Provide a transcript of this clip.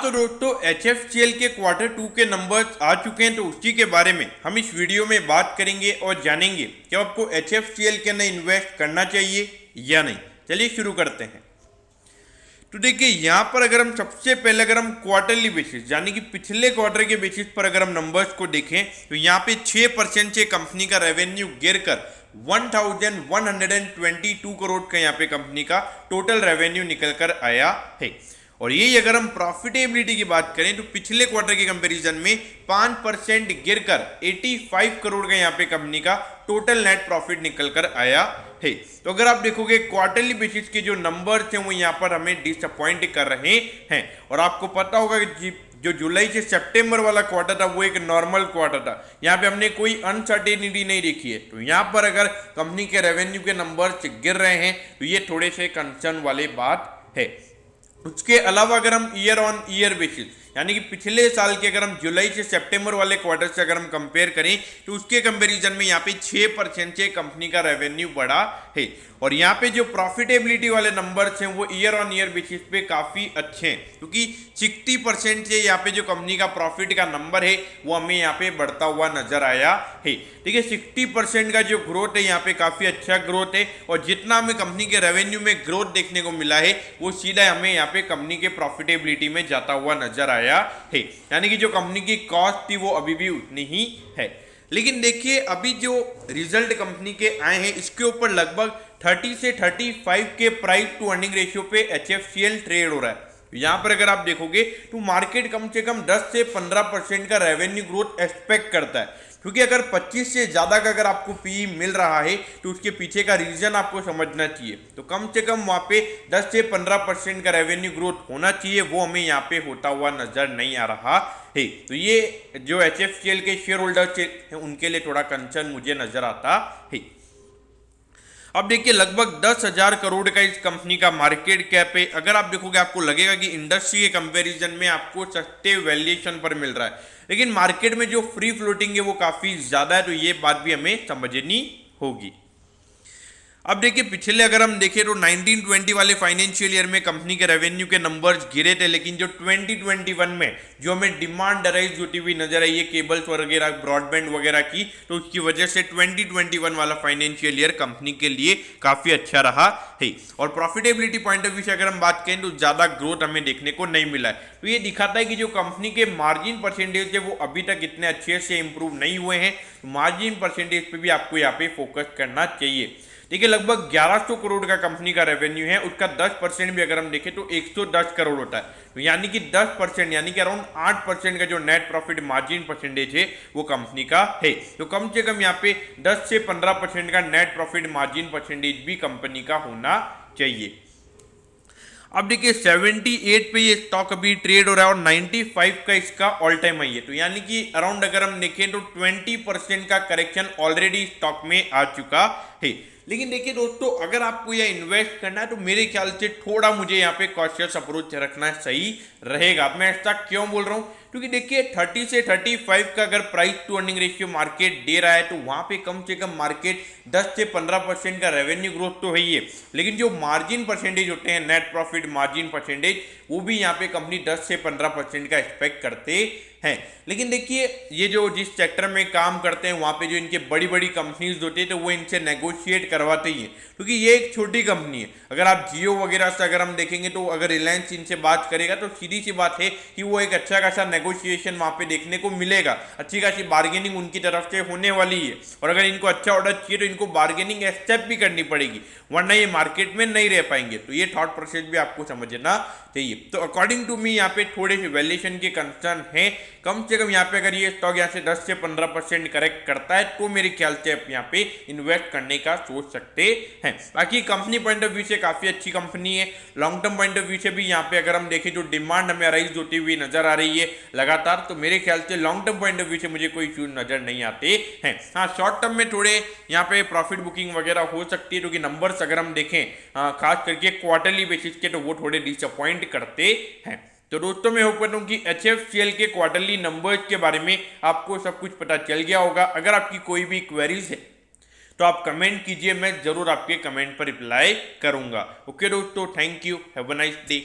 तो दोस्तों HFCL के Q2 के नंबर्स आ चुके हैं, तो उसी के बारे में हम इस वीडियो में बात करेंगे और जानेंगे कि आपको HFCL के अंदर इन्वेस्ट करना चाहिए या नहीं। चलिए शुरू करते हैं। तो देखिए यहाँ पर अगर हम सबसे पहले अगर हम क्वार्टरली बेसिस यानी कि पिछले क्वार्टर के बेसिस पर अगर हम नंबर्स को देखें तो यहाँ पे 6% से कंपनी का रेवेन्यू गिर कर 1122 करोड़ का यहाँ पे कंपनी का टोटल रेवेन्यू निकल कर आया है। और यही अगर हम प्रॉफिटेबिलिटी की बात करें तो पिछले क्वार्टर के कंपैरिजन में 5% गिरकर 85 करोड़ का यहाँ पे कंपनी का टोटल नेट प्रॉफिट निकल कर आया है। तो अगर आप देखोगे क्वार्टरली बेसिस के जो नंबर्स हैं वो यहाँ पर हमें डिसअपॉइंट कर रहे हैं। और आपको पता होगा कि जो जुलाई से सितंबर वाला क्वार्टर था वो एक नॉर्मल क्वार्टर था, यहाँ पे हमने कोई अनसर्टेनिटी नहीं देखी है। तो यहाँ पर अगर कंपनी के रेवेन्यू के नंबर्स गिर रहे हैं तो ये थोड़े से कंसर्न वाली बात है। उसके अलावा अगर हम ईयर ऑन ईयर बेसिस यानी कि पिछले साल के अगर हम जुलाई से सितंबर वाले क्वार्टर से अगर हम कंपेयर करें तो उसके कंपैरिजन में यहाँ पे 6% से कंपनी का रेवेन्यू बढ़ा है। और यहाँ पे जो प्रॉफिटेबिलिटी वाले नंबर्स हैं वो ईयर ऑन ईयर बेसिस पे काफ़ी अच्छे हैं, क्योंकि 60% से यहाँ पे जो कंपनी का प्रॉफिट का नंबर है वो हमें यहाँ पे बढ़ता हुआ नजर आया है। ठीक है, 60% का जो ग्रोथ है यहाँ पे काफ़ी अच्छा ग्रोथ है। और जितना हमें कंपनी के रेवेन्यू में ग्रोथ देखने को मिला है वो सीधा हमें यहाँ पे कंपनी के प्रॉफिटेबिलिटी में जाता हुआ नजर आया है। यानी कि जो कंपनी की कॉस्ट थी वो अभी भी उतनी ही है। लेकिन देखिए अभी जो रिजल्ट कंपनी के आए हैं इसके ऊपर लगभग 30 से 35 के प्राइस टू अर्निंग रेशियो पे HFCL ट्रेड हो रहा है। यहाँ पर अगर आप देखोगे तो मार्केट कम से कम 10 से 15% का रेवेन्यू ग्रोथ एक्सपेक्ट करता है, क्योंकि अगर 25 से ज़्यादा का अगर आपको पी मिल रहा है तो उसके पीछे का रीज़न आपको समझना चाहिए। तो कम से कम वहाँ पे 10 से 15% का रेवेन्यू ग्रोथ होना चाहिए, वो हमें यहाँ पे होता हुआ नजर नहीं आ रहा है। तो ये जो HFCL के शेयर होल्डर्स हैं उनके लिए थोड़ा कंसर्न मुझे नजर आता है। अब देखिए लगभग 10,000 करोड़ का इस कंपनी का मार्केट कैप है। अगर आप देखोगे आपको लगेगा कि इंडस्ट्री के कंपैरिजन में आपको सस्ते वैल्यूएशन पर मिल रहा है, लेकिन मार्केट में जो फ्री फ्लोटिंग है वो काफ़ी ज़्यादा है। तो ये बात भी हमें समझनी होगी। अब देखिए पिछले अगर हम देखें तो 1920 वाले फाइनेंशियल ईयर में कंपनी के रेवेन्यू के नंबर्स गिरे थे, लेकिन जो 2021 में जो हमें डिमांड राइज होती हुई नजर आई है केबल्स वगैरह ब्रॉडबैंड वगैरह की, तो उसकी वजह से 2021 वाला फाइनेंशियल ईयर कंपनी के लिए काफ़ी अच्छा रहा है। और प्रॉफिटेबिलिटी पॉइंट ऑफ व्यू से अगर हम बात करें तो ज़्यादा ग्रोथ हमें देखने को नहीं मिला है। तो ये दिखाता है कि जो कंपनी के मार्जिन परसेंटेज है वो अभी तक इतने अच्छे से इंप्रूव नहीं हुए हैं। मार्जिन परसेंटेज पे भी आपको यहाँ पे फोकस करना चाहिए। देखिए लगभग 1100 करोड़ का कंपनी का रेवेन्यू है, उसका 10% भी अगर हम देखें तो 110 करोड़ होता है। तो यानी कि 10% यानी कि अराउंड 8% का जो नेट प्रॉफिट मार्जिन परसेंटेज है वो कंपनी का है। तो कम से कम यहाँ पे 10 से 15% का नेट प्रॉफिट मार्जिन परसेंटेज भी कंपनी का होना चाहिए। अब देखिए 78 पे ये स्टॉक अभी ट्रेड हो रहा है और 95 का इसका ऑल टाइम हाई है। तो यानी कि अराउंड अगर हम देखें तो 20% का करेक्शन ऑलरेडी स्टॉक में आ चुका है। लेकिन देखिए दोस्तों अगर आपको यह इन्वेस्ट करना है तो मेरे ख्याल से थोड़ा मुझे यहाँ पे कॉशियस अप्रोच रखना सही रहेगा। मैं ऐसा क्यों बोल रहा हूँ, क्योंकि देखिए 30 से 35 का अगर price to earning ratio market दे रहा है तो वहाँ पे कम से कम मार्केट 10 से 15% का रेवेन्यू ग्रोथ तो है ही है, लेकिन जो मार्जिन परसेंटेज होते हैं नेट प्रॉफिट मार्जिन परसेंटेज वो भी यहाँ पे कंपनी 10 से 15% का एक्सपेक्ट करते हैं। लेकिन देखिए ये जो जिस सेक्टर में काम करते हैं वहाँ पे जो इनके बड़ी बड़ी कंपनीज होती है तो वो इनसे नेगोशिएट करवाते ही हैं, क्योंकि ये एक छोटी कंपनी है। अगर आप जियो वगैरह से अगर हम देखेंगे तो अगर रिलायंस इनसे बात करेगा तो सीधी सी बात है कि वो एक अच्छा खासा नेगोशिएशन वहाँ पे देखने को मिलेगा, अच्छी खासी बार्गेनिंग उनकी तरफ से होने वाली है। और अगर इनको अच्छा ऑर्डर चाहिए तो इनको बार्गेनिंग एक्सेप्ट भी करनी पड़ेगी, वरना ये मार्केट में नहीं रह पाएंगे। तो ये थॉट प्रोसेस भी आपको समझना चाहिए। तो अकॉर्डिंग टू मी यहाँ पे थोड़े से वैल्यूएशन के कंसर्न है। कम से कम यहाँ पे अगर ये स्टॉक यहाँ से 10 से 15% करेक्ट करता है तो मेरे ख्याल से आप यहाँ पे इन्वेस्ट करने का सोच सकते हैं। बाकी कंपनी पॉइंट ऑफ व्यू से काफी अच्छी कंपनी है। Long term point of view से भी यहाँ पे अगर हम देखें जो डिमांड हमें राइज होती हुई नजर आ रही है लगातार, तो मेरे ख्याल से long term point of view से मुझे कोई इश्यू नजर नहीं आते हैं। हाँ, शॉर्ट टर्म में थोड़े यहाँ पे प्रॉफिट बुकिंग वगैरह हो सकती है, क्योंकि नंबर्स अगर हम देखें खास करके क्वार्टरली बेसिस के तो वो थोड़े डिसअपॉइंट करते हैं। तो दोस्तों मैं होप करता हूँ कि HFCL के क्वार्टरली नंबर्स के बारे में आपको सब कुछ पता चल गया होगा। अगर आपकी कोई भी क्वेरीज है तो आप कमेंट कीजिए, मैं जरूर आपके कमेंट पर रिप्लाई करूंगा। ओके दोस्तों, thank you, have a nice day.